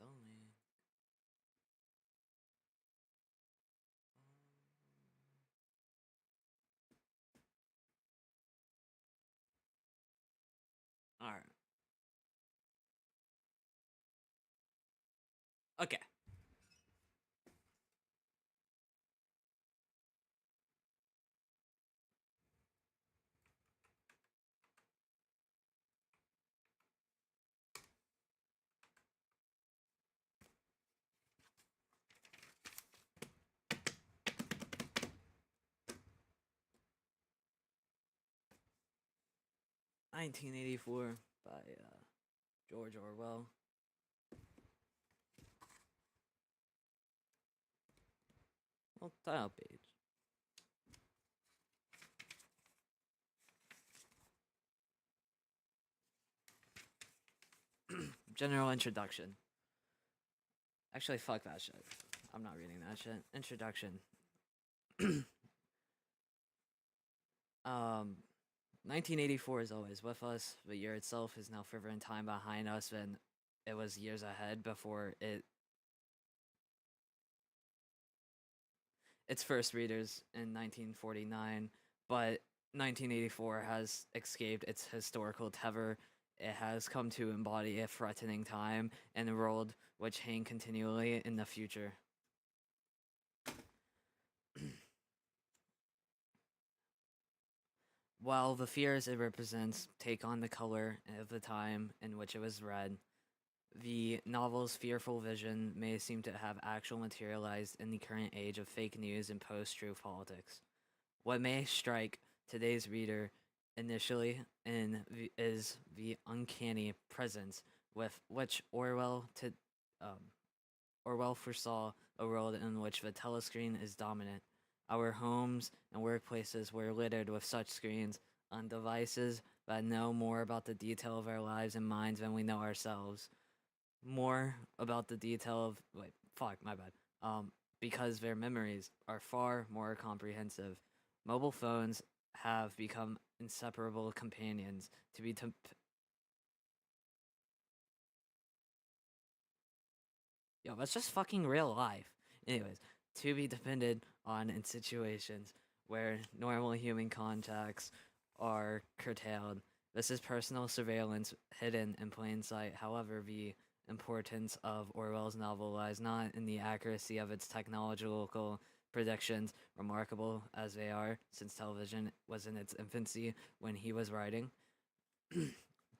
Tell me. All right. Okay. "1984" by George Orwell. Well, title page. General introduction. Actually, fuck that shit. I'm not reading that shit. Introduction. um, 1984 is always with us. The year itself is now further in time behind us than it was years ahead before its first readers in 1949. But 1984 has escaped its historical tether. It has come to embody a threatening time and a world which hang continually in the future. While the fears it represents take on the color of the time in which it was read, the novel's fearful vision may seem to have actually materialized in the current age of fake news and post-truth politics. What may strike today's reader initially is the uncanny presence with which Orwell foresaw a world in which the telescreen is dominant. Our homes and workplaces were littered with such screens on devices that know more about the detail of our lives and minds than we know ourselves. More about the detail of wait, fuck, my bad. Because their memories are far more comprehensive. Mobile phones have become inseparable companions to be yo, that's just fucking real life. Anyways, to be depended on in situations where normal human contacts are curtailed. This is personal surveillance hidden in plain sight. However, the importance of Orwell's novel lies not in the accuracy of its technological predictions, remarkable as they are, since television was in its infancy when he was writing,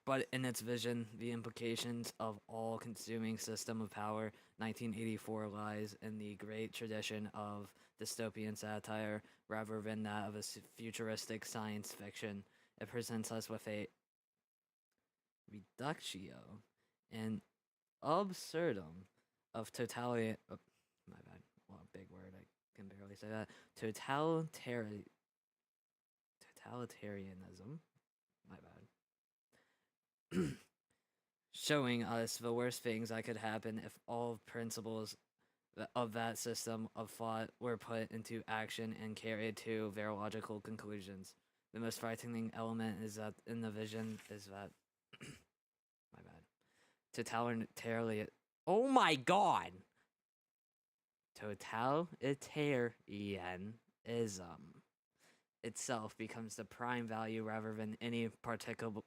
but in its vision, the implications of all-consuming system of power. 1984 lies in the great tradition of dystopian satire rather than that of a futuristic science fiction. It presents us with a reductio and absurdum of totality. Oh, my bad. Well, big word. I can barely say that. Totalitarianism. My bad. Showing us the worst things that could happen if all principles of that system of thought were put into action and carried to their logical conclusions. The most frightening element is that in the vision is that my bad. Totalitarian. Oh my god. Totalitarianism itself becomes the prime value rather than any particular.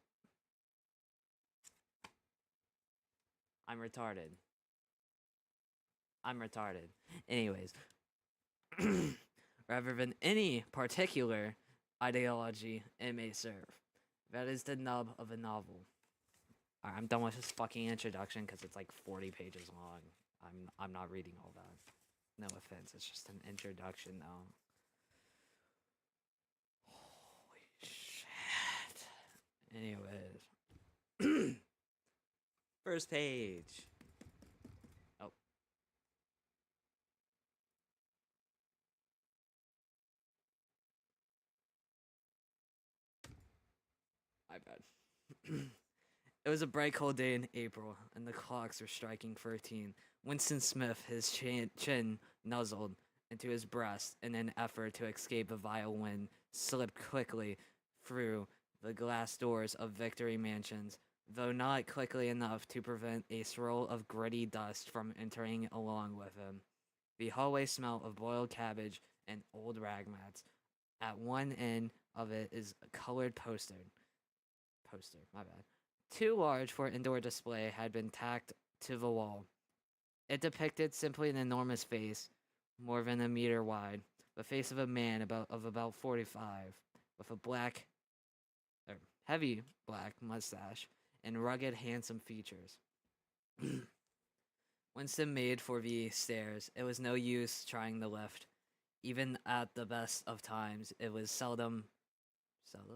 I'm retarded. I'm retarded. Anyways, rather than any particular ideology it may serve. That is the nub of a novel. Alright, I'm done with this fucking introduction because it's like 40 pages long. I'm not reading all that. No offense, it's just an introduction though. Holy shit. Anyways. First page. Oh. My bad. It was a bright cold day in April, and the clocks were striking 13. Winston Smith, his chin nuzzled into his breast in an effort to escape the vile wind, slipped quickly through the glass doors of Victory Mansions. though not quickly enough to prevent a swirl of gritty dust from entering along with him. The hallway smelled of boiled cabbage and old rag mats. At one end of it is a colored poster, my bad. Too large for indoor display had been tacked to the wall. It depicted simply an enormous face, more than a meter wide, the face of a man about 45, with a or heavy black mustache and rugged, handsome features. Winston made for the stairs. It was no use trying the lift. Even at the best of times, it was seldom, or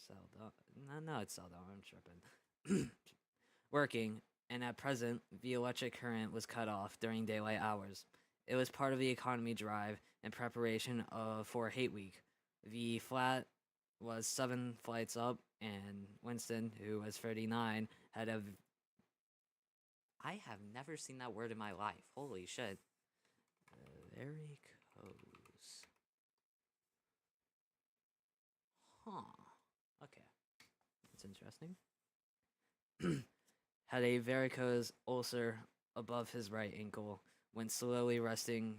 seldom. No, it's seldom. I'm tripping. Working, and at present, the electric current was cut off during daylight hours. It was part of the economy drive in preparation for Hate Week. The flat was 7 flights up, and Winston, who was 39, had a. I have never seen that word in my life. Holy shit. Very close. Huh. Okay. That's interesting. Had a varicose ulcer above his right ankle, went slowly resting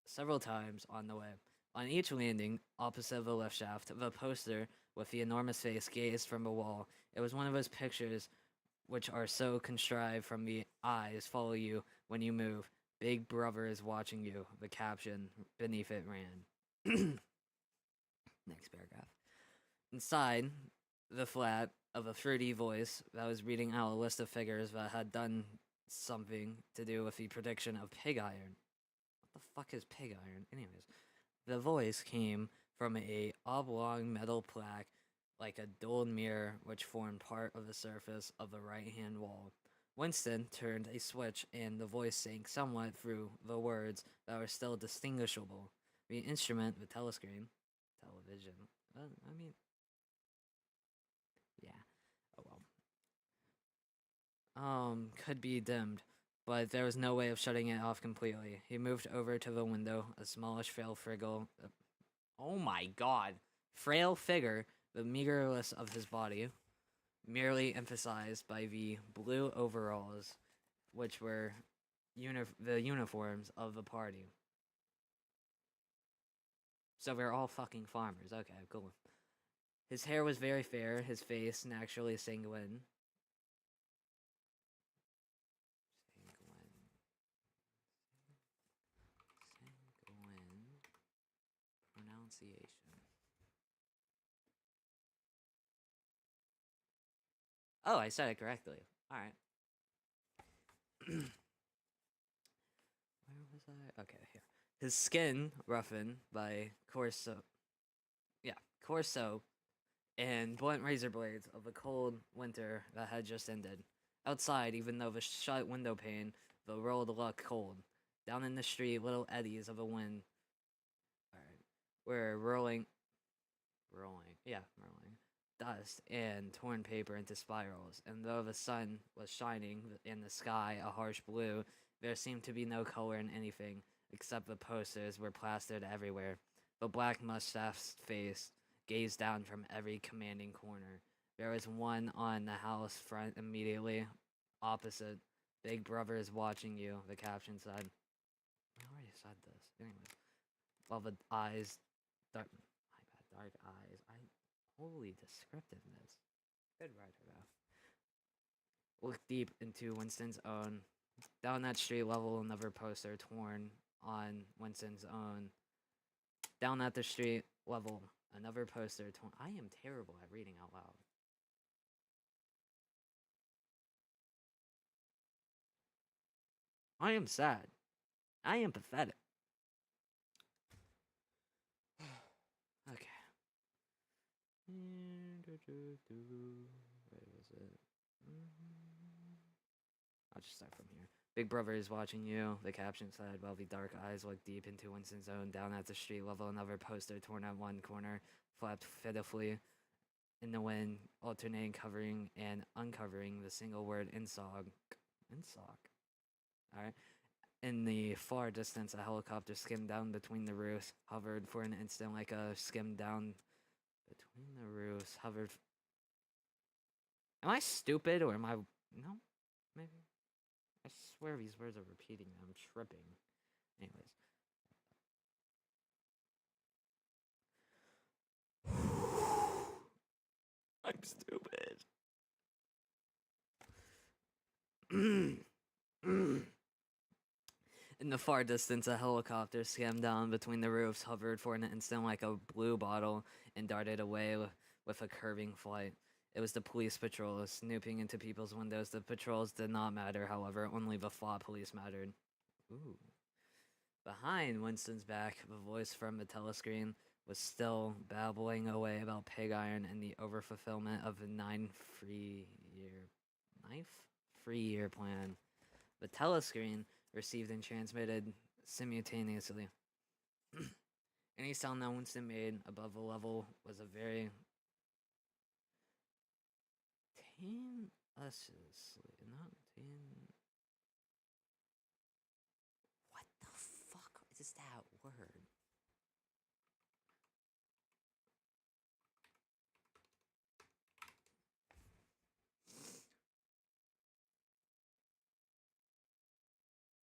several times on the way. On each landing, opposite the lift shaft, the poster with the enormous face gazed from the wall. It was one of those pictures which are so contrived from the eyes follow you when you move. Big Brother is watching you. The caption beneath it ran. Next paragraph. Inside the flat of a fruity voice that was reading out a list of figures that had done something to do with the prediction of pig iron. What the fuck is pig iron? Anyways, the voice came from a oblong metal plaque like a dulled mirror which formed part of the surface of the right-hand wall. Winston turned a switch and the voice sank somewhat through the words that were still distinguishable. The instrument, the telescreen, television, I mean, yeah, oh well. Could be dimmed, but there was no way of shutting it off completely. He moved over to the window, a smallish, frail figure. Oh my god. Frail figure, the meagerless of his body, merely emphasized by the blue overalls, which were the uniforms of the party. So we're all fucking farmers. Okay, cool. His hair was very fair, his face naturally sanguine. Sanguine pronunciation. Oh, I said it correctly. Alright. Where was I? Okay, here. His skin roughened by coarse soap and blunt razor blades of the cold winter that had just ended. Outside, even though the shut window pane, the road looked cold. Down in the street, little eddies of a wind were rolling dust and torn paper into spirals. And though the sun was shining in the sky a harsh blue, there seemed to be no color in anything except the posters were plastered everywhere. The black mustached face gazed down from every commanding corner. There was one on the house front immediately opposite. Big Brother is watching you, the caption said. I already said this. Anyways. While the eyes dark eyes. Holy descriptiveness. Good writer though. Looked deep into Winston's own. Down that street level, another poster torn on Winston's own. Down at the street level, another poster torn. I am terrible at reading out loud. I am sad. I am pathetic. Okay. Where was it? I'll just start from here. Big Brother is watching you, the caption said, while the dark eyes looked deep into Winston's own. Down at the street level, another poster torn at one corner flapped pitifully in the wind, alternating covering and uncovering the single word INSOG. INSOG. Alright. In the far distance, a helicopter skimmed down between the roofs, hovered for an instant like a skim down between the roofs, hovered Am I stupid or am I? No, maybe. I swear these words are repeating. I'm tripping. Anyways. I'm stupid. In the far distance, a helicopter skimmed down between the roofs, hovered for an instant like a blue bottle, and darted away with a curving flight. It was the police patrol, snooping into people's windows. The patrols did not matter, however, only the thought police mattered. Ooh. Behind Winston's back, the voice from the telescreen was still babbling away about pig iron and the overfulfillment of a ninth free year plan. The telescreen received and transmitted simultaneously. Any sound that Winston made above the level was a very tame, not tame. What the fuck is that word?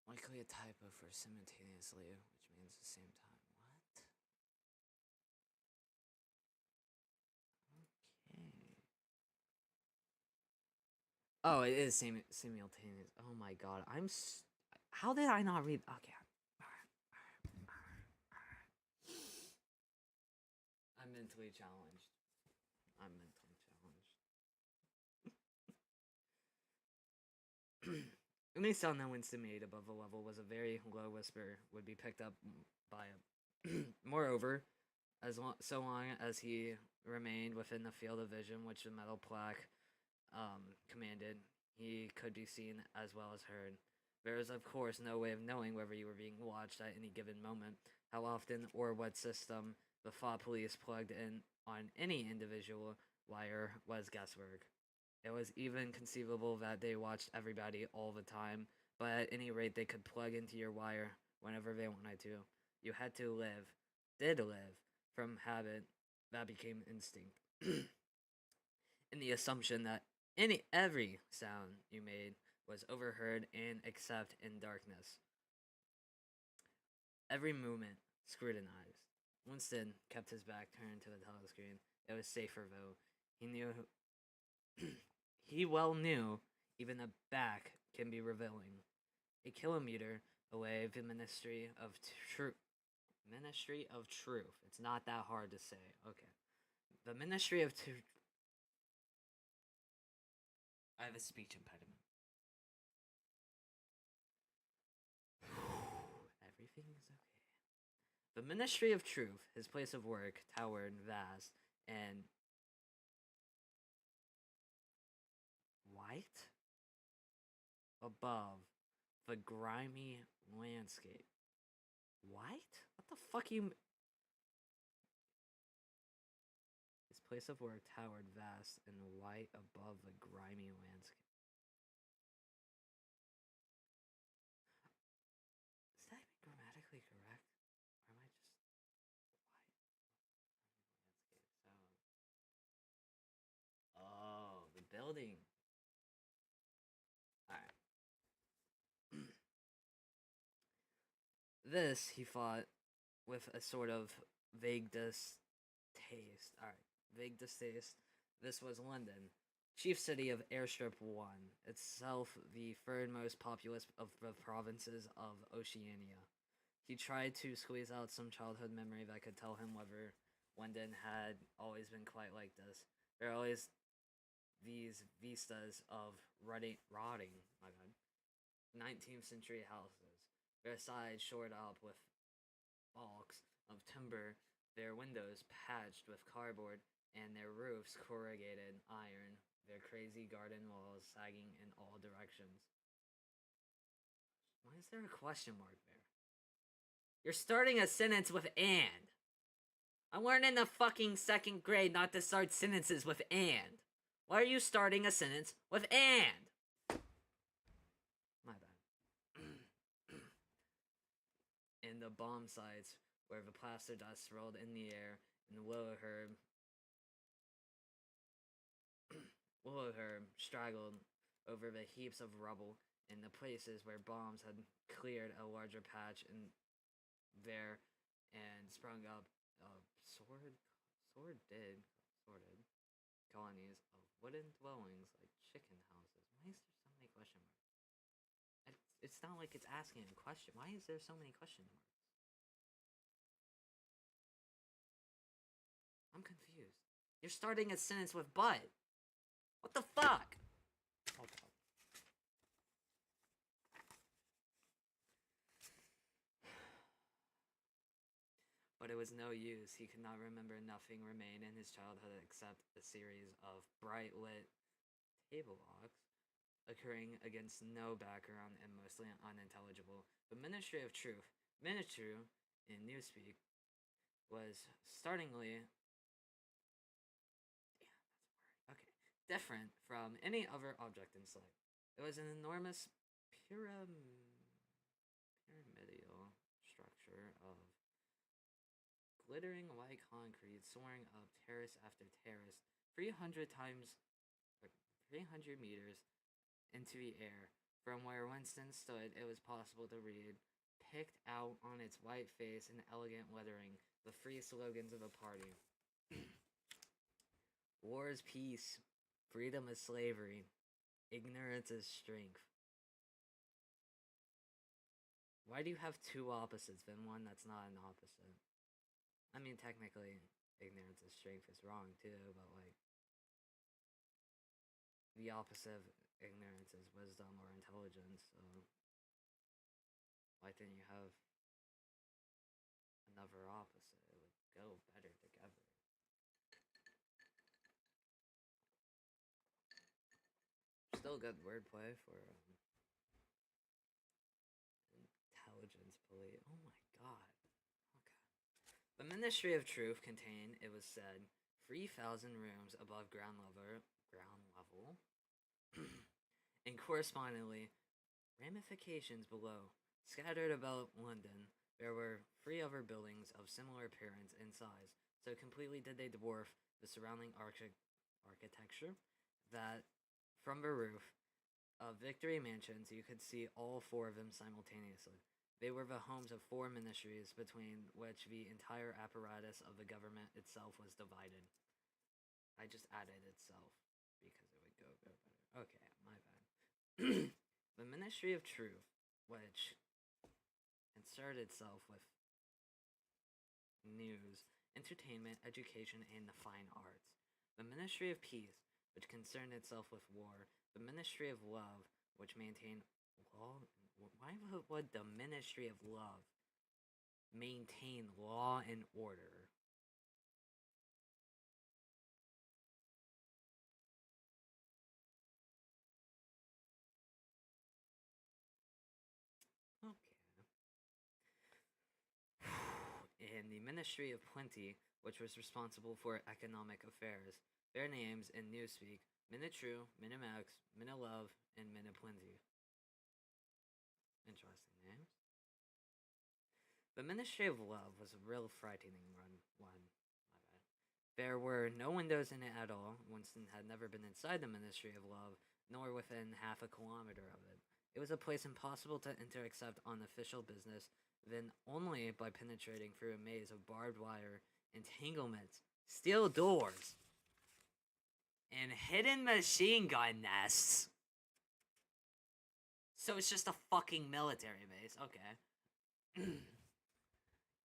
Likely a typo for simultaneously, which means the same time. What? Okay. Oh, it is simultaneous. Oh my god, how did I not read? Okay. I'm mentally challenged. I'm mentally challenged. Any sound that Winston made above the level was a very low whisper, would be picked up by it. Moreover, so long as he remained within the field of vision which the metal plaque commanded, he could be seen as well as heard. There is, of course, no way of knowing whether you were being watched at any given moment, how often or what system the thought police plugged in on any individual wire was guesswork. It was even conceivable that they watched everybody all the time, but at any rate, they could plug into your wire whenever they wanted to. You had to live, did live, from habit that became instinct. In the assumption that every sound you made was overheard and except in darkness. Every movement scrutinized. Winston kept his back turned to the telescreen. It was safer though. He knew he well knew even the back can be revealing. A kilometer away, the Ministry of Truth. Ministry of Truth. It's not that hard to say. Okay. The Ministry of Truth. I have a speech impediment. Everything is okay. The Ministry of Truth, his place of work, towered vast and white above the grimy landscape. White? What the fuck you? His place of work towered vast and white above the grimy landscape. Is that even grammatically correct? Or am I just white? Oh, the building. Alright. This, he thought, with a sort of vague distaste. Alright, vague distaste. This was London, chief city of Airstrip 1, itself the third most populous of the provinces of Oceania. He tried to squeeze out some childhood memory that could tell him whether London had always been quite like this. There are always these vistas of rotting, my god, 19th century houses, their sides shored up with balks of timber, their windows patched with cardboard, and their roofs corrugated iron, their crazy garden walls sagging in all directions. Why is there a question mark there? You're starting a sentence with and. I learned in the fucking second grade not to start sentences with and. Why are you starting a sentence with and? My bad. In the bomb sites where the plaster dust rolled in the air and the willow herb Wilhelm straggled over the heaps of rubble in the places where bombs had cleared a larger patch in there and sprung up sword sordid sorted colonies of wooden dwellings like chicken houses. Why is there so many question marks? It's not like it's asking a question. Why is there so many question marks? I'm confused. You're starting a sentence with but. What the fuck? Hold up. But it was no use. He could not remember. Nothing remained in his childhood except a series of bright lit table blocks occurring against no background and mostly unintelligible. The Ministry of Truth, Minitrue in Newspeak, was startlingly okay, different from any other object in sight. It was an enormous pyramidal structure of glittering white concrete soaring up terrace after terrace, 300 times 300 meters into the air. From where Winston stood, it was possible to read, picked out on its white face in elegant lettering, the three slogans of the party. War is peace, freedom is slavery, ignorance is strength. Why do you have two opposites than one that's not an opposite? I mean, technically, ignorance is strength is wrong too, but like, the opposite of ignorance is wisdom or intelligence, so why didn't you have another opposite? It would go better together. Still good wordplay for intelligence play. Oh my god. Okay. The Ministry of Truth contained, it was said, 3,000 rooms above ground level, and correspondingly ramifications below. Scattered about London, there were 3 other buildings of similar appearance and size, so completely did they dwarf the surrounding architecture that from the roof of Victory Mansions you could see all 4 of them simultaneously. They were the homes of 4 ministries between which the entire apparatus of the government itself was divided. I just added itself because it would go better. Okay, my bad. The Ministry of Truth, which inserted itself with news, entertainment, education, and the fine arts. The Ministry of Peace, which concerned itself with war. The Ministry of Love, which maintained law. Why would the Ministry of Love maintain law and order? Okay. And the Ministry of Plenty, which was responsible for economic affairs. Their names in Newspeak: Minitrue, Minimax, Minilove, and Miniplenty. Interesting names. The Ministry of Love was a real frightening one. My bad. There were no windows in it at all. Winston had never been inside the Ministry of Love, nor within half a kilometer of it. It was a place impossible to enter except on official business, then only by penetrating through a maze of barbed wire, entanglements, steel doors, and hidden machine gun nests. So it's just a fucking military base. Okay.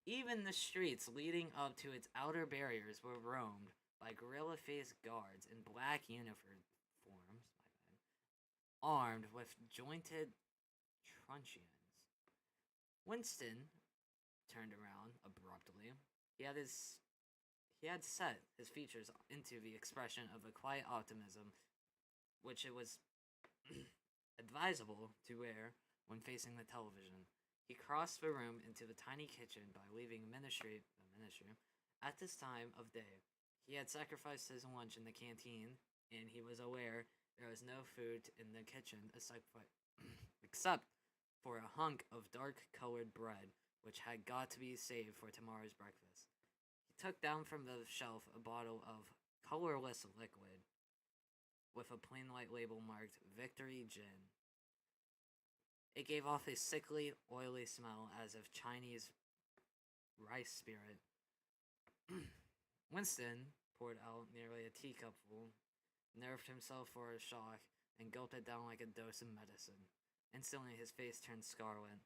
Even the streets leading up to its outer barriers were roamed by gorilla-faced guards in black uniforms, armed with jointed truncheons. Winston turned around abruptly. He had set his features into the expression of a quiet optimism, which it was advisable to wear when facing the television. He crossed the room into the tiny kitchen by leaving the ministry. At this time of day, he had sacrificed his lunch in the canteen, and he was aware there was no food in the kitchen except for a hunk of dark-colored bread, which had got to be saved for tomorrow's breakfast. He took down from the shelf a bottle of colorless liquid. with a plain white label marked Victory Gin. It gave off a sickly, oily smell as of Chinese rice spirit. Winston poured out nearly a teacupful, nerved himself for a shock, and gulped it down like a dose of medicine. Instantly, his face turned scarlet,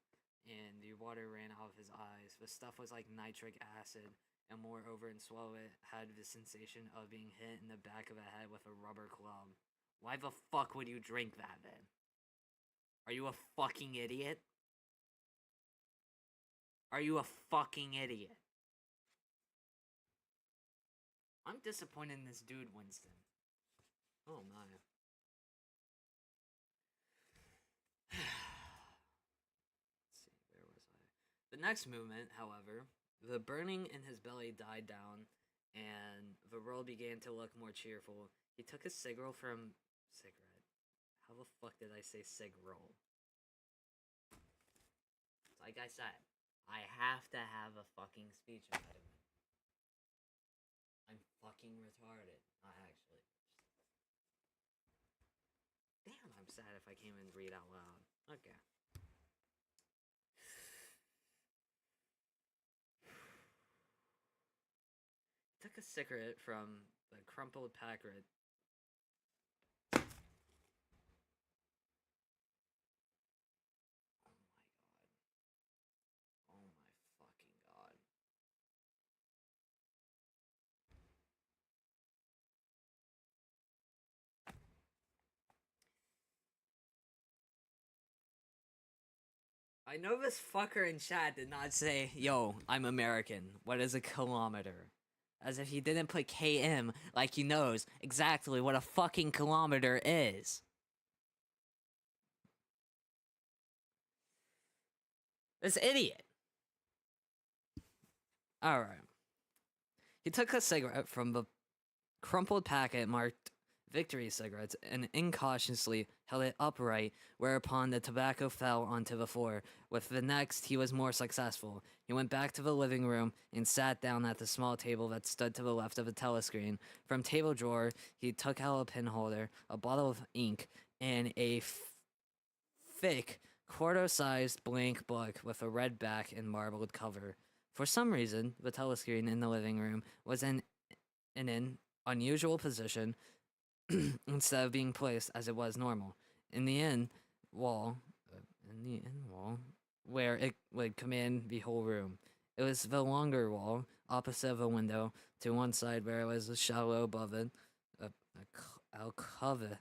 and the water ran out of his eyes. The stuff was like nitric acid, and moreover, in swallow it had the sensation of being hit in the back of the head with a rubber club. Why the fuck would you drink that then? Are you a fucking idiot? Are you a fucking idiot? I'm disappointed in this dude, Winston. Oh my. Let's see, where was I? The next movement, however, the burning in his belly died down, and the world began to look more cheerful. He took a cigarette. How the fuck did I say cigarette? Like I said, I have to have a fucking speech impediment. I'm fucking retarded. Not actually. Damn, I'm sad if I can't even read out loud. Okay. Took a cigarette from the crumpled packet. Oh my fucking god. I know this fucker in chat did not say, yo, I'm American. What is a kilometer? As if he didn't put KM like he knows exactly what a fucking kilometer is. This idiot. Alright. He took a cigarette from the crumpled packet marked Victory Cigarettes and incautiously held it upright, whereupon the tobacco fell onto the floor. With the next, he was more successful. He went back to the living room and sat down at the small table that stood to the left of the telescreen. From table drawer, he took out a pen holder, a bottle of ink, and a thick, quarto-sized blank book with a red back and marbled cover. For some reason, the telescreen in the living room was in an unusual position instead of being placed as it was normal. In the end wall, where it would command the whole room. It was the longer wall, opposite the window, to one side where it was a shallow above it, a alcove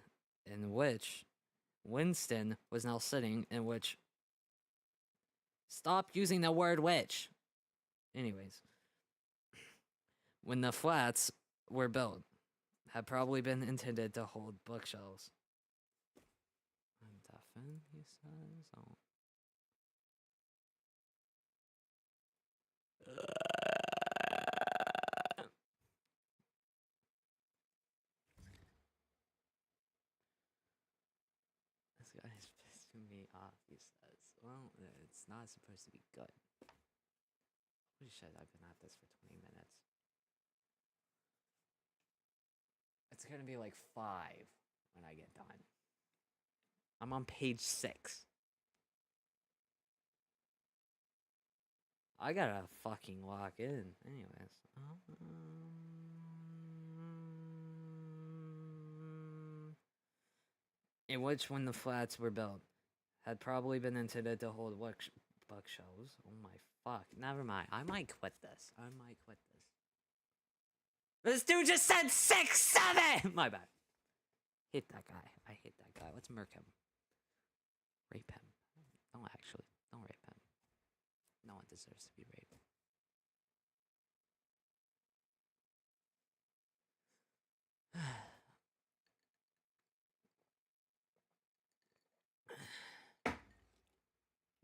in which Winston was now sitting, in which... Stop using the word witch! Anyways. When the flats were built, had probably been intended to hold bookshelves. I'm deafened, he says. Oh. This guy's pissing me off, he says. Well, it's not supposed to be good. Holy shit, I've been at this for 20 minutes. It's gonna be like 5 when I get done. I'm on page 6. I gotta fucking lock in. Anyways. In which, when the flats were built, had probably been intended to hold bookshelves. Oh my fuck. Never mind. I might quit this. This dude just said 6, 7! My bad. Hate that guy. I hate that guy. Let's murk him. Rape him. Don't actually. Don't rape him. No one deserves to be raped.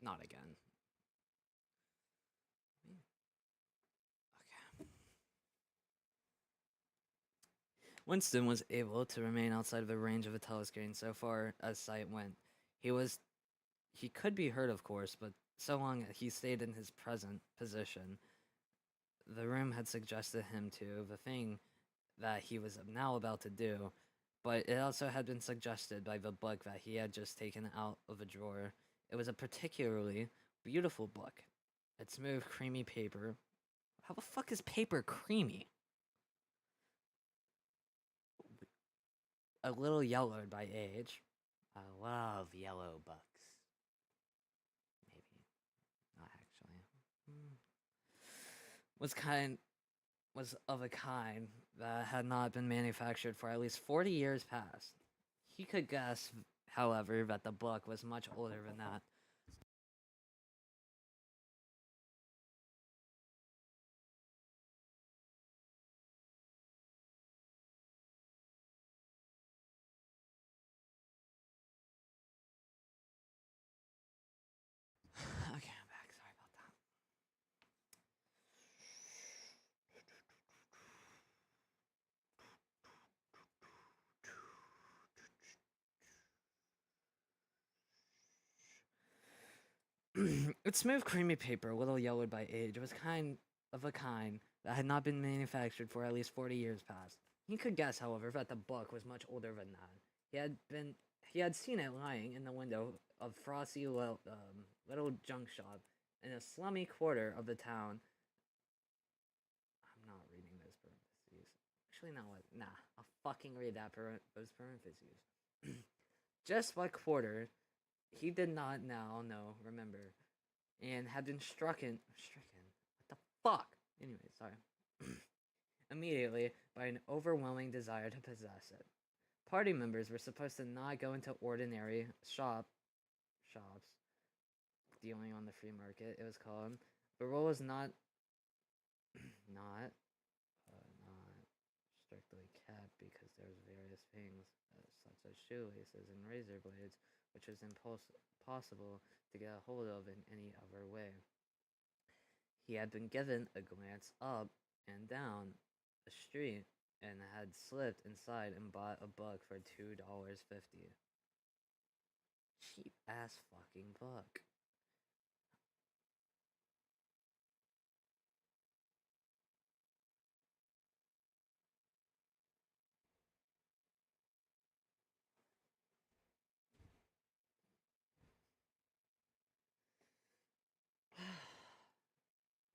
Not again. Okay. Winston was able to remain outside of the range of a telescreen so far as sight went. He could be heard, of course, but so long as he stayed in his present position, the room had suggested him to. The thing that he was now about to do but it also had been suggested by the book that he had just taken out of a drawer. It was a particularly beautiful book. Its smooth, creamy paper. How the fuck is paper creamy? A little yellowed by age. I love yellow books. Maybe not actually. Was of a kind that had not been manufactured for at least 40 years past. He could guess, however, that the book was much older than that. Okay, I'm back. Sorry about that. Its smooth, creamy paper, a little yellowed by age, was of a kind that had not been manufactured for at least 40 years past. He could guess, however, that the book was much older than that. He had seen it lying in the window of frosty little junk shop in a slummy quarter of the town. I'm not reading those parentheses. Actually, no, what? Nah, I'll fucking read those parentheses. Just what quarter he did not now know, remember, and had been stricken. What the fuck? Anyway, sorry. Immediately by an overwhelming desire to possess it. Party members were supposed to not go into ordinary shops dealing on the free market. It was called. The rule was not not strictly kept because there was various things such as shoelaces and razor blades, which was impossible to get a hold of in any other way. He had been given a glance up and down the street and had slipped inside and bought a book for $2.50. Cheap ass fucking book.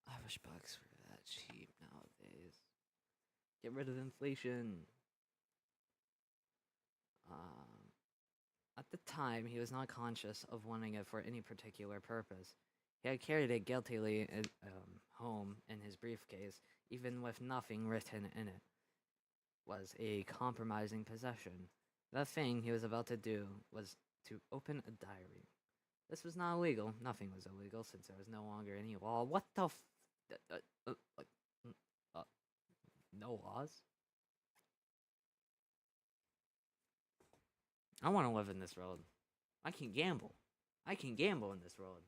I wish books were that cheap nowadays. Get rid of inflation. At the time, he was not conscious of wanting it for any particular purpose. He had carried it guiltily home in his briefcase, even with nothing written in it. Was a compromising possession. The thing he was about to do was to open a diary. This was not illegal. Nothing was illegal since there was no longer any law. What the no laws? I want to live in this world. I can gamble. I can gamble in this world.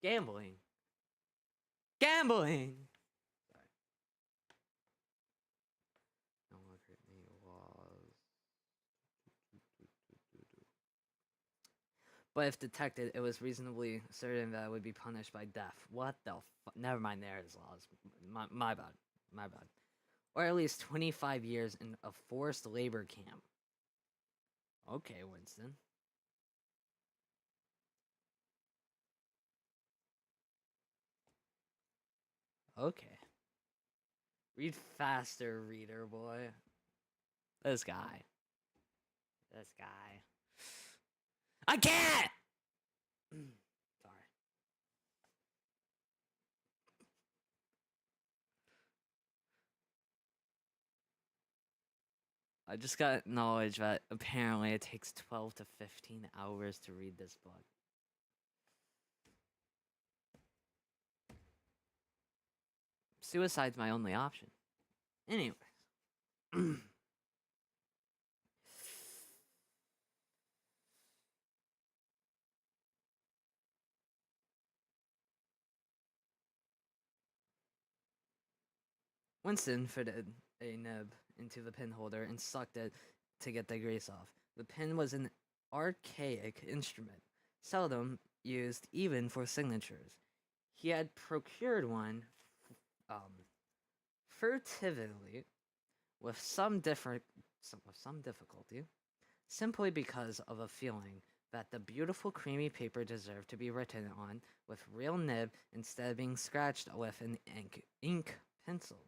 Gambling. Gambling! Sorry. No longer any laws. But if detected, it was reasonably certain that it would be punished by death. What the fuck? Never mind, there is laws. My bad. My bad. Or at least 25 years in a forced labor camp. Okay, Winston. Okay. Read faster, reader boy. This guy. This guy. I can't! Sorry. I just got knowledge that apparently it takes 12 to 15 hours to read this book. Suicide's my only option. Anyways. Winston fitted a nib into the pin holder and sucked it to get the grease off. The pin was an archaic instrument, seldom used even for signatures. He had procured one furtively with some with some difficulty, simply because of a feeling that the beautiful creamy paper deserved to be written on with real nib instead of being scratched with an ink pencil.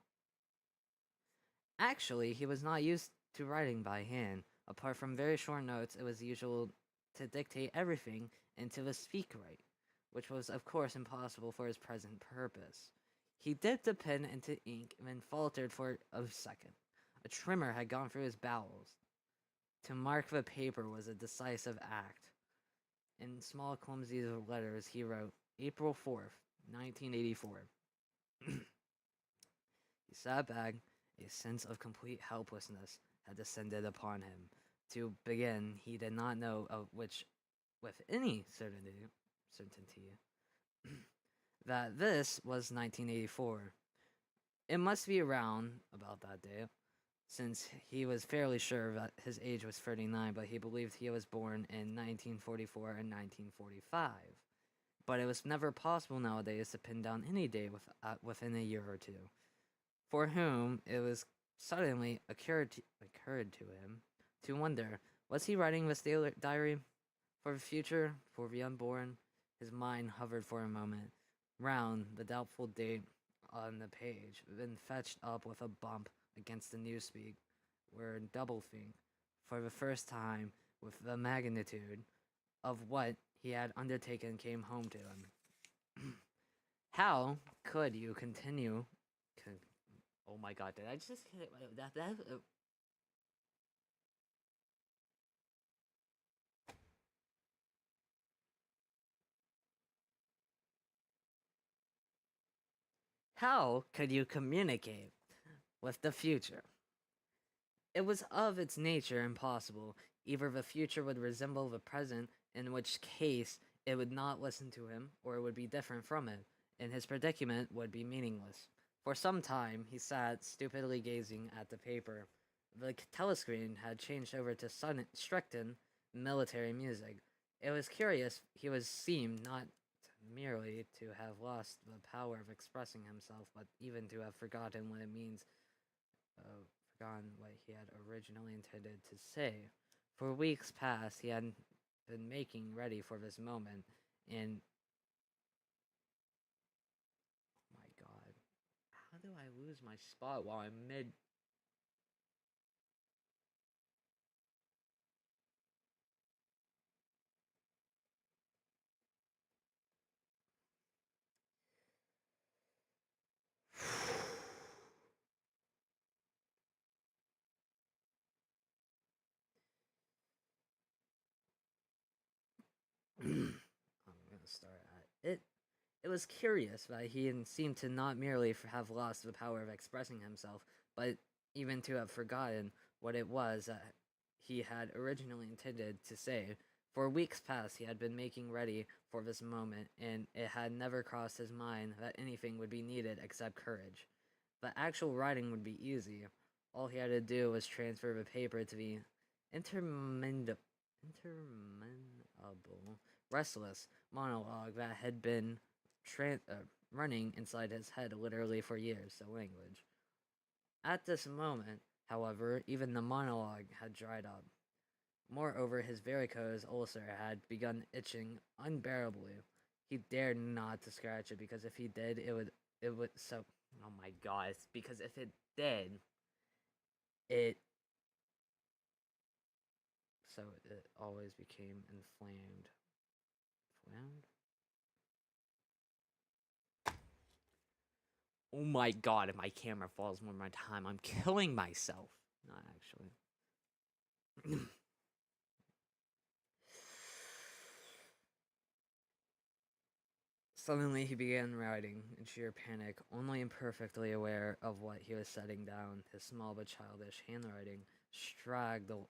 Actually, he was not used to writing by hand. Apart from very short notes, it was usual to dictate everything into the SpeakWrite, which was of course impossible for his present purpose. He dipped the pen into ink and then faltered for a second. A tremor had gone through his bowels. To mark the paper was a decisive act. In small, clumsy letters, he wrote, April 4th, 1984. He sat back. A sense of complete helplessness had descended upon him. To begin, he did not know of which, with any certainty, that this was 1984. It must be around about that day, since he was fairly sure that his age was 39, but he believed he was born in 1944 and 1945. But it was never possible nowadays to pin down any day within a year or two. For whom it was suddenly occurred to him to wonder, was he writing this diary for the future, for the unborn? His mind hovered for a moment round the doubtful date on the page, then fetched up with a bump against the newspeak, where doublethink, for the first time with the magnitude of what he had undertaken, came home to him. How could you continue? Oh my god, did I just hit it? How could you communicate with the future? It was of its nature impossible. Either the future would resemble the present, in which case it would not listen to him, or it would be different from it, and his predicament would be meaningless. For some time he sat stupidly gazing at the paper. The telescreen had changed over to stricken military music. It was curious he seemed not merely to have lost the power of expressing himself, but even to have forgotten what it means, forgotten what he had originally intended to say. For weeks past, he had been making ready for this moment, and oh my god, how do I lose my spot while I'm mid? I'm gonna start at it. It was curious that he seemed to not merely have lost the power of expressing himself, but even to have forgotten what it was that he had originally intended to say. For weeks past, he had been making ready for this moment, and it had never crossed his mind that anything would be needed except courage. The actual writing would be easy. All he had to do was transfer the paper to the interminable restless monologue that had been running inside his head literally for years, the language. At this moment, however, even the monologue had dried up. Moreover, his varicose ulcer had begun itching unbearably. He dared not to scratch it because if he did, it would so oh my god, because if it did, it so it always became inflamed. Inflamed? Oh my god, if my camera falls one more time, I'm killing myself. Not actually. Suddenly he began writing, in sheer panic, only imperfectly aware of what he was setting down. His small but childish handwriting straggled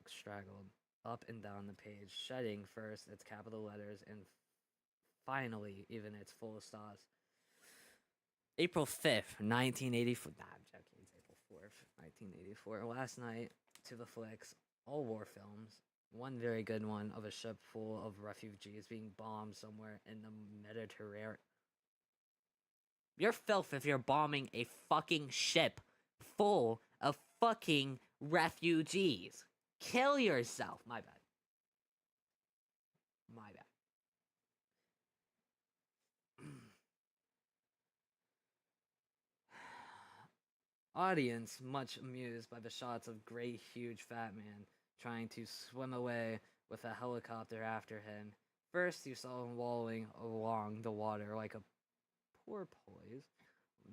up and down the page, shedding first its capital letters and finally even its full stops. April 5th, 1984. Nah, I'm joking. It's April 4th, 1984. Last night, to the flicks, all war films. One very good one of a ship full of refugees being bombed somewhere in the Mediterranean. You're filth if you're bombing a fucking ship full of fucking refugees. Kill yourself. My bad. My bad. Audience much amused by the shots of great huge fat man trying to swim away with a helicopter after him. First you saw him wallowing along the water like a porpoise.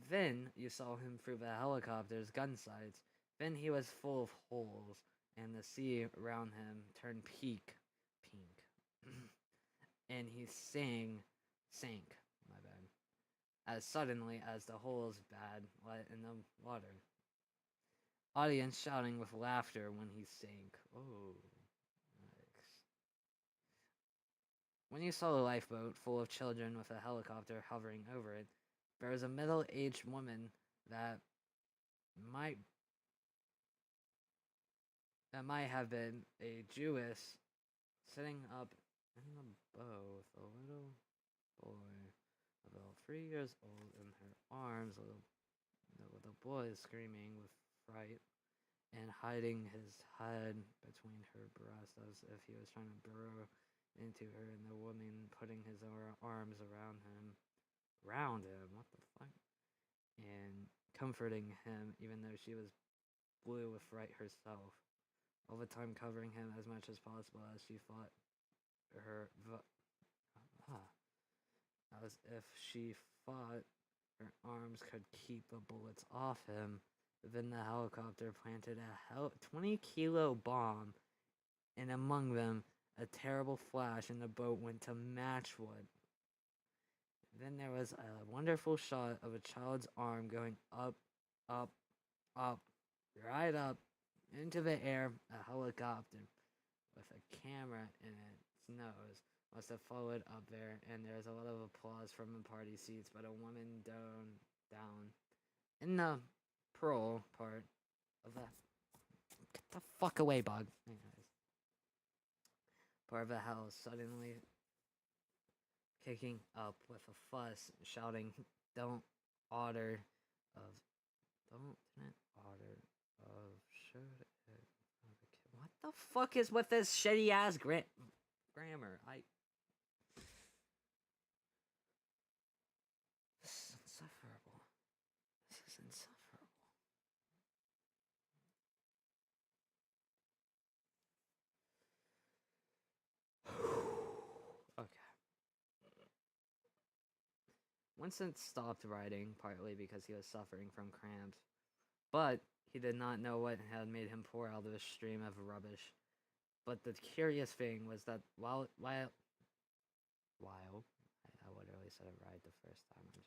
Then you saw him through the helicopter's gun sights. Then he was full of holes, and the sea around him turned pink. And he sank, my bad, as suddenly as the holes bad let in the water. Audience shouting with laughter when he sank. Oh, nice. When you saw a lifeboat full of children with a helicopter hovering over it, there was a middle-aged woman that might have been a Jewess sitting up in the boat with a little boy about 3 years old in her arms. The boy is screaming with fright and hiding his head between her breasts as if he was trying to burrow into her, and the woman putting his arms around him. What the fuck? And comforting him, even though she was blue with fright herself. All the time covering him as much as possible as she fought her. As if she thought her arms could keep the bullets off him. Then the helicopter planted a 20-kilo bomb, and among them, a terrible flash, and the boat went to matchwood. Then there was a wonderful shot of a child's arm going up, up, up, right up, into the air. A helicopter with a camera in its nose must have followed up there, and there's a lot of applause from the party seats, but a woman down in the pearl part of the... Get the fuck away, bug. Anyways. Part of the house suddenly kicking up with a fuss, shouting, don't order of... should it... What the fuck is with this shitty ass grammar? This is insufferable. This is insufferable. Okay. Winston stopped writing, partly because he was suffering from cramps, but he did not know what had made him pour out of a stream of rubbish. But the curious thing was that while I literally said it right the first time.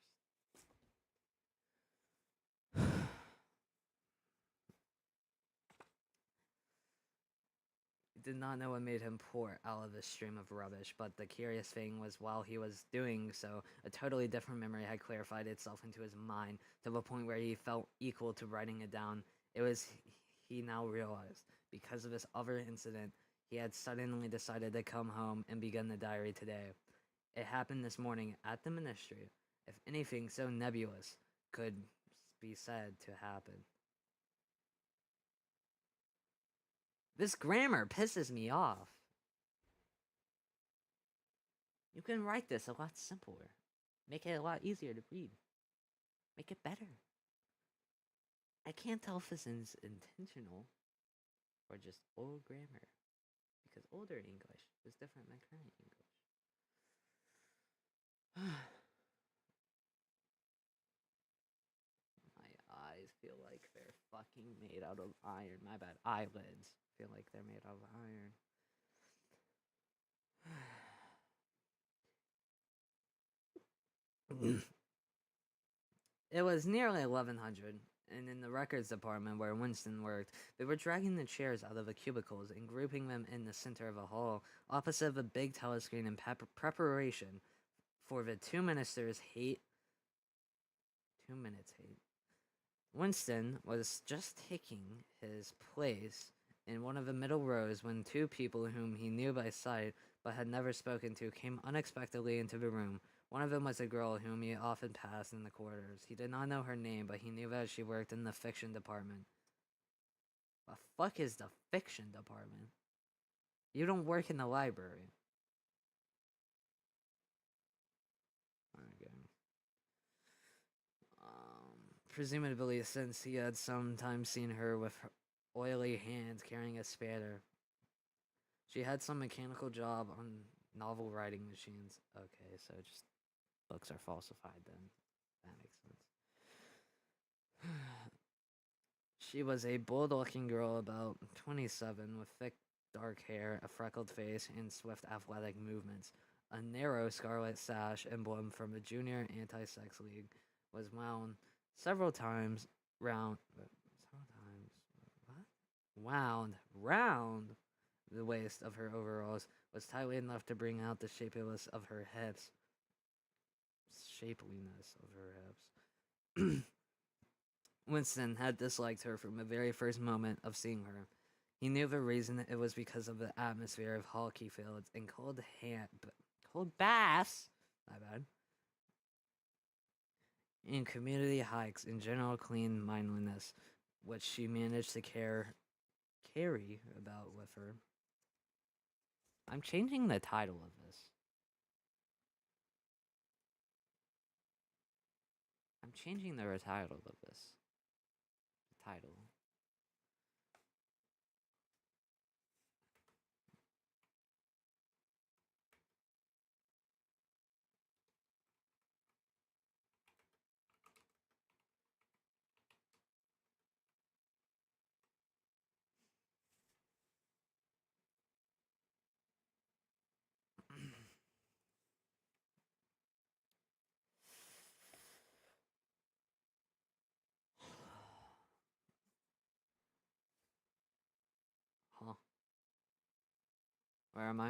He did not know what made him pour out of this stream of rubbish, but the curious thing was while he was doing so, a totally different memory had clarified itself into his mind to the point where he felt equal to writing it down. It was, he now realized, because of this other incident, he had suddenly decided to come home and begin the diary today. It happened this morning at the ministry, if anything so nebulous could be said to happen. This grammar pisses me off. You can write this a lot simpler. Make it a lot easier to read. Make it better. I can't tell if this is intentional or just old grammar, because older English is different than current English. My eyes feel like they're fucking made out of iron. My bad. Eyelids feel like they're made out of iron. It was nearly 1100, and in the records department where Winston worked, they were dragging the chairs out of the cubicles and grouping them in the center of a hall, opposite a big telescreen in preparation for the 2 ministers' hate. 2 minutes hate. Winston was just taking his place in one of the middle rows when two people whom he knew by sight but had never spoken to came unexpectedly into the room. One of them was a girl whom he often passed in the corridors. He did not know her name, but he knew that she worked in the fiction department. The fuck is the fiction department? You don't work in the library. Okay. Presumably, since he had sometimes seen her with her oily hands carrying a spanner, she had some mechanical job on novel writing machines. Okay, so just books are falsified then. That makes sense. She was a bold-looking girl about 27 with thick dark hair, a freckled face, and swift athletic movements. A narrow scarlet sash emblem from a junior anti-sex league was wound several times round. Several times. What? Wound round the waist of her overalls was tightly enough to bring out the shapeliness of her hips. Winston had disliked her from the very first moment of seeing her. He knew the reason it was because of the atmosphere of hockey fields and cold baths. My bad. And community hikes and general clean mindedness, which she managed to carry about with her. I'm changing the title of this. I'm changing the title of this. The title. Huh. Where am I?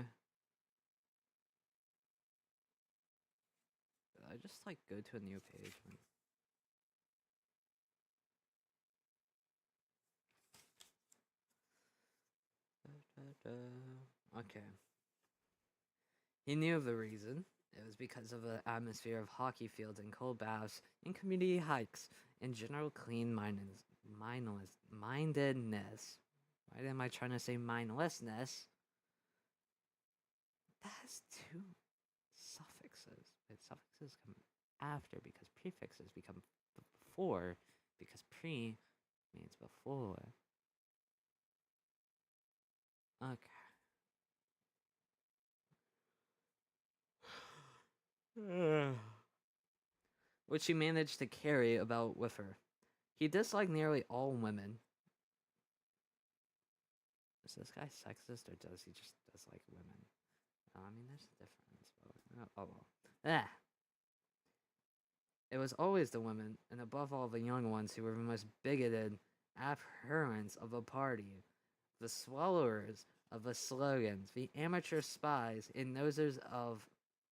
Did I just like go to a new page? Okay. He knew of the reason. It was because of the atmosphere of hockey fields and cold baths and community hikes and general clean mindedness. Why am I trying to say mindlessness? That has two suffixes. But suffixes come after because prefixes become before because pre means before. Okay. Which she managed to carry about with her. He disliked nearly all women. Is this guy sexist or does he just dislike women? I mean, there's a difference. But, oh well. Ah. It was always the women, and above all the young ones, who were the most bigoted abhorrents of the party. The swallowers of the slogans, the amateur spies and nosers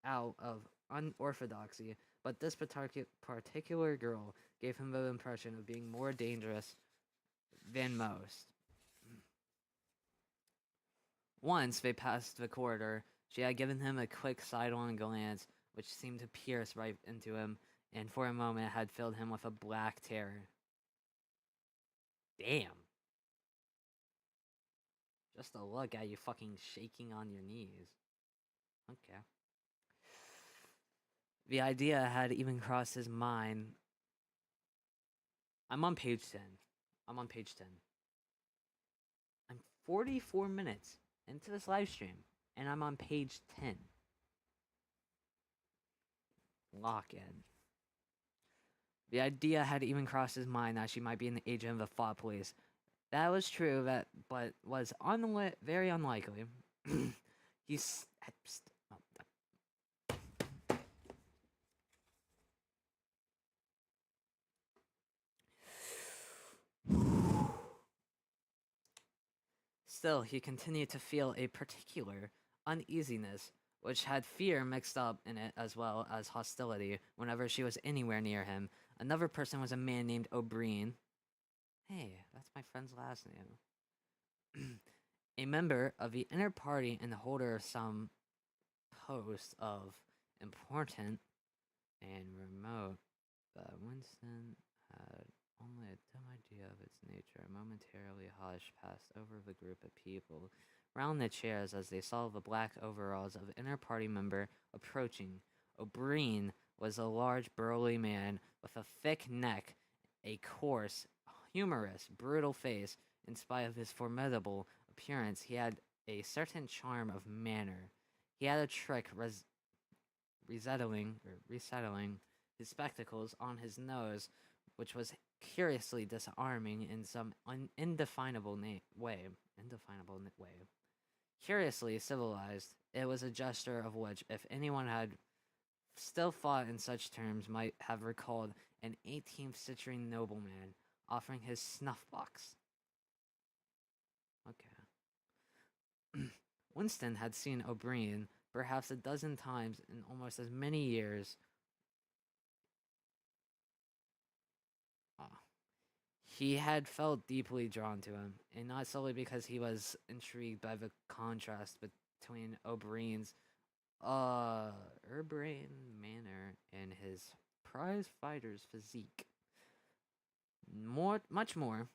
out of unorthodoxy, but this particular girl gave him the impression of being more dangerous than most. Once they passed the corridor, she had given him a quick sidelong glance, which seemed to pierce right into him, and for a moment had filled him with a black terror. Damn. Just a look at you fucking shaking on your knees. Okay. The idea had even crossed his mind. I'm on page 10. I'm 44 minutes into this live stream, and I'm on page 10. Lock in. The idea had even crossed his mind that she might be an agent of the thought police. That was true, but was very unlikely. He's... Still, he continued to feel a particular uneasiness, which had fear mixed up in it as well as hostility whenever she was anywhere near him. Another person was a man named O'Brien. Hey, that's my friend's last name. A member of the inner party and the holder of some post of important and remote, but Winston had only a dim idea of its nature, momentarily hush passed over the group of people round the chairs as they saw the black overalls of inner party member approaching. O'Brien was a large, burly man with a thick neck, a coarse, humorous, brutal face. In spite of his formidable appearance, he had a certain charm of manner. He had a trick resettling his spectacles on his nose, which was curiously disarming in some indefinable way. Curiously civilized, it was a gesture of which, if anyone had still thought in such terms, might have recalled an 18th century nobleman offering his snuff box. Okay. Winston had seen O'Brien perhaps a dozen times in almost as many years. He had felt deeply drawn to him, and not solely because he was intrigued by the contrast between O'Brien's urbane manner and his prize fighter's physique. Much more,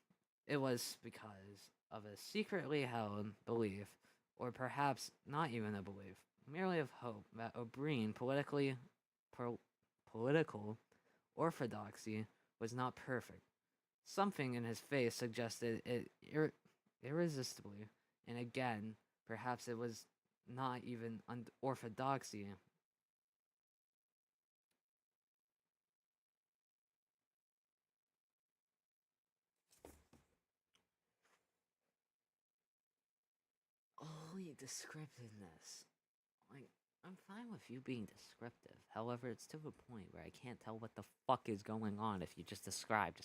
it was because of a secretly held belief, or perhaps not even a belief, merely of hope, that O'Brien political orthodoxy was not perfect. Something in his face suggested it irresistibly, and again, perhaps it was not even orthodoxy. Holy descriptiveness. Like, I'm fine with you being descriptive. However, it's to the point where I can't tell what the fuck is going on if you just describe.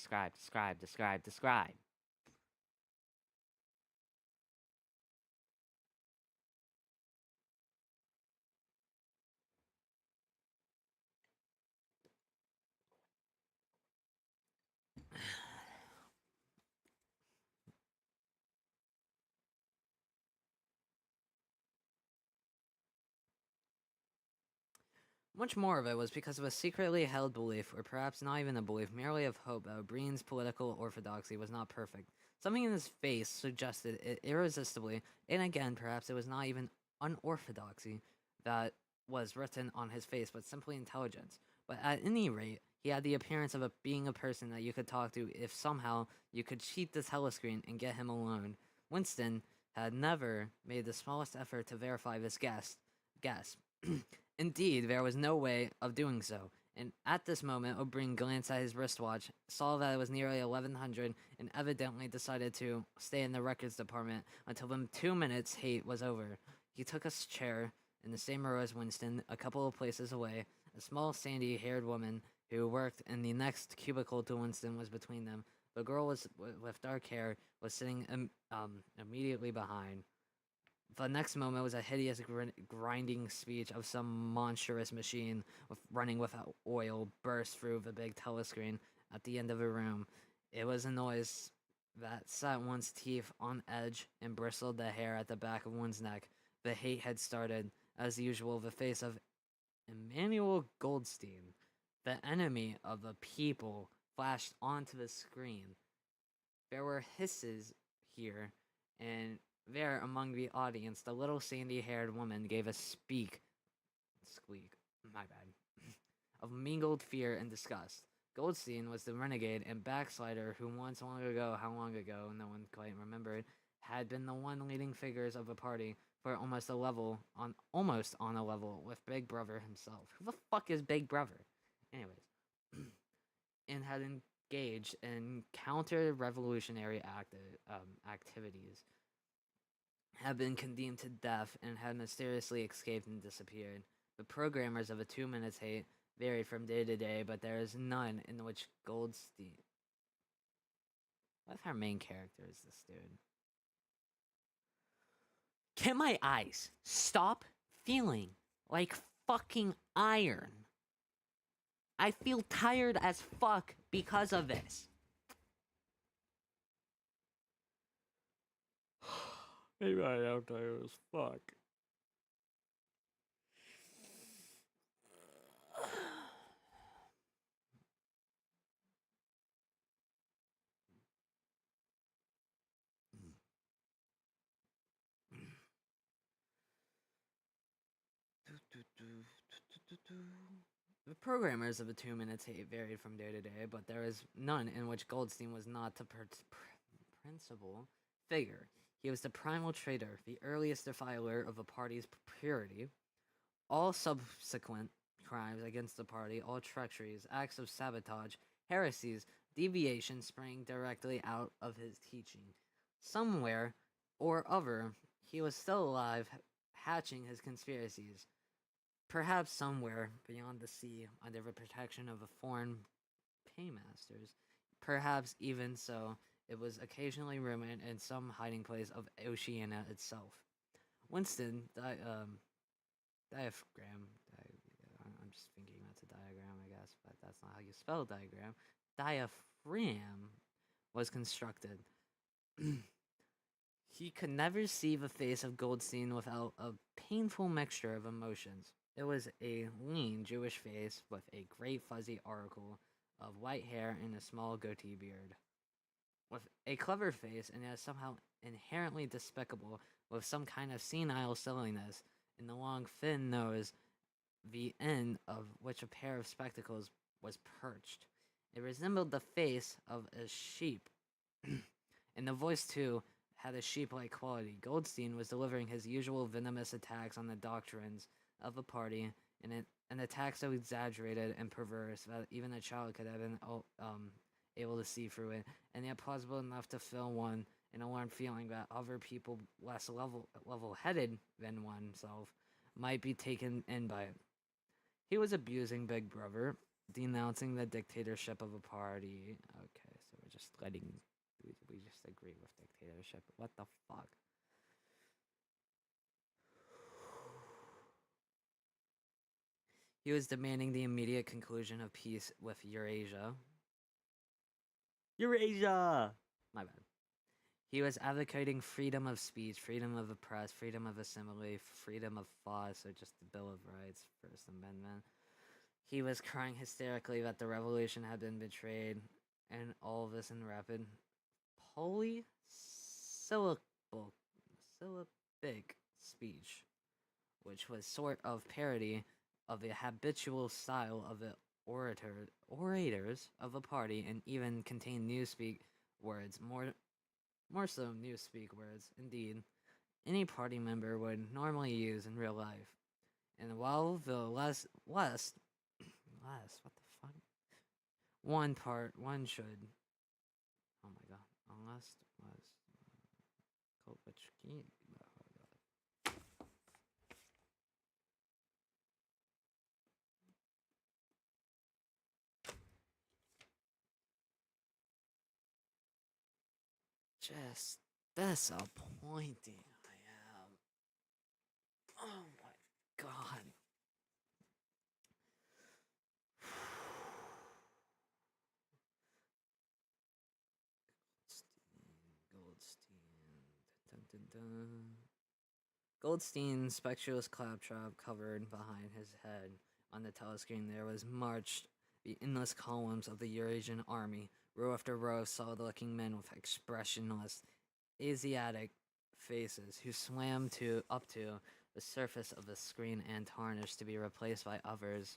Much more of it was because of a secretly held belief, or perhaps not even a belief, merely of hope, that O'Brien's political orthodoxy was not perfect. Something in his face suggested it irresistibly, and again, perhaps it was not even unorthodoxy that was written on his face, but simply intelligence. But at any rate, he had the appearance of being a person that you could talk to if somehow you could cheat the telescreen and get him alone. Winston had never made the smallest effort to verify this guess. Indeed, there was no way of doing so, and at this moment O'Brien glanced at his wristwatch, saw that it was nearly 1100, and evidently decided to stay in the records department until the 2 minutes hate was over. He took a chair in the same row as Winston, a couple of places away. A small sandy-haired woman who worked in the next cubicle to Winston was between them. The girl with dark hair was sitting immediately behind. The next moment was a hideous grinding speech of some monstrous machine running without oil burst through the big telescreen at the end of the room. It was a noise that set one's teeth on edge and bristled the hair at the back of one's neck. The hate had started. As usual, the face of Emmanuel Goldstein, the enemy of the people, flashed onto the screen. There were hisses here, and there, among the audience, the little sandy-haired woman gave a squeak, my bad, of mingled fear and disgust. Goldstein was the renegade and backslider who once long ago, how long ago, no one quite remembered, had been the one leading figures of the party for almost on a level with Big Brother himself. Who the fuck is Big Brother? Anyways, and had engaged in counter-revolutionary activities, had been condemned to death, and had mysteriously escaped and disappeared. The programmers of a 2 Minutes Hate varied from day to day, but there is none in which Goldstein... What if our main character is this dude? Can my eyes stop feeling like fucking iron? I feel tired as fuck because of this. Maybe I am tired as fuck. The programmers of the 2 Minutes Hate varied from day to day, but there is none in which Goldstein was not the principal figure. He was the primal traitor, the earliest defiler of a party's purity. All subsequent crimes against the party, all treacheries, acts of sabotage, heresies, deviations sprang directly out of his teaching. Somewhere or other, he was still alive, hatching his conspiracies. Perhaps somewhere beyond the sea, under the protection of a foreign paymasters. Perhaps even so, it was occasionally rumored in some hiding place of Oceania itself. Winston, diaphragm. I'm just thinking that's a diagram, I guess, but that's not how you spell diagram. Diaphragm was constructed. He could never see the face of Goldstein without a painful mixture of emotions. It was a lean Jewish face with a great fuzzy oracle of white hair and a small goatee beard. With a clever face and yet somehow inherently despicable, with some kind of senile silliness in the long thin nose, the end of which a pair of spectacles was perched. It resembled the face of a sheep, and the voice, too, had a sheep-like quality. Goldstein was delivering his usual venomous attacks on the doctrines of the party, an attack so exaggerated and perverse that even a child could have been able to see through it, and yet plausible enough to fill one an alarmed feeling that other people less level-headed than oneself might be taken in by it. He was abusing Big Brother, denouncing the dictatorship of a party. Okay, so we're just letting... We just agree with dictatorship. What the fuck? He was demanding the immediate conclusion of peace with Eurasia. Eurasia! My bad. He was advocating freedom of speech, freedom of the press, freedom of assembly, freedom of thought, so just the Bill of Rights, First Amendment. He was crying hysterically that the revolution had been betrayed, and all this in rapid polysyllabic speech, which was sort of parody of the habitual style of the orators of the party, and even contained newspeak words, more so newspeak words, indeed, any party member would normally use in real life. And while the less, what the fuck? One should, oh my god, unless was, Kolpachki, just disappointing I am. Oh my god. Goldstein's spectrous claptrap covered behind his head. On the telescreen there was marched the endless columns of the Eurasian army, row after row of solid-looking men with expressionless Asiatic faces who swam up to the surface of the screen and tarnished to be replaced by others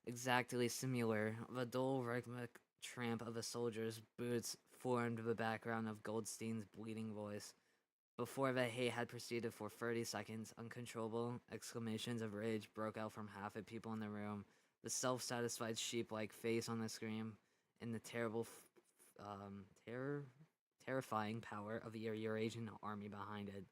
exactly similar. The dull rhythmic tramp of a soldier's boots formed the background of Goldstein's bleeding voice. Before the hate had proceeded for 30 seconds, uncontrollable exclamations of rage broke out from half the people in the room. The self-satisfied sheep-like face on the screen, and the terrifying power of the Eurasian army behind it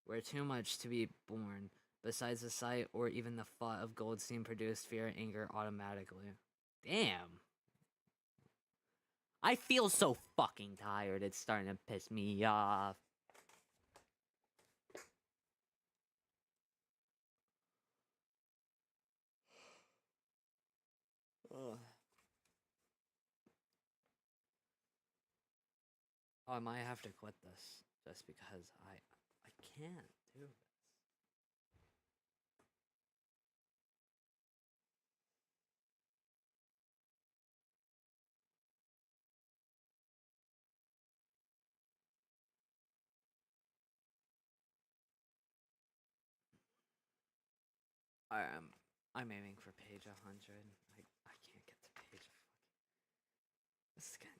were too much to be borne. Besides, the sight or even the thought of Goldstein produced fear and anger automatically. Damn. I feel so fucking tired, it's starting to piss me off. Ugh. Oh, I might have to quit this just because I can't do it. I'm aiming for page 100. I can't get to page fucking. This is getting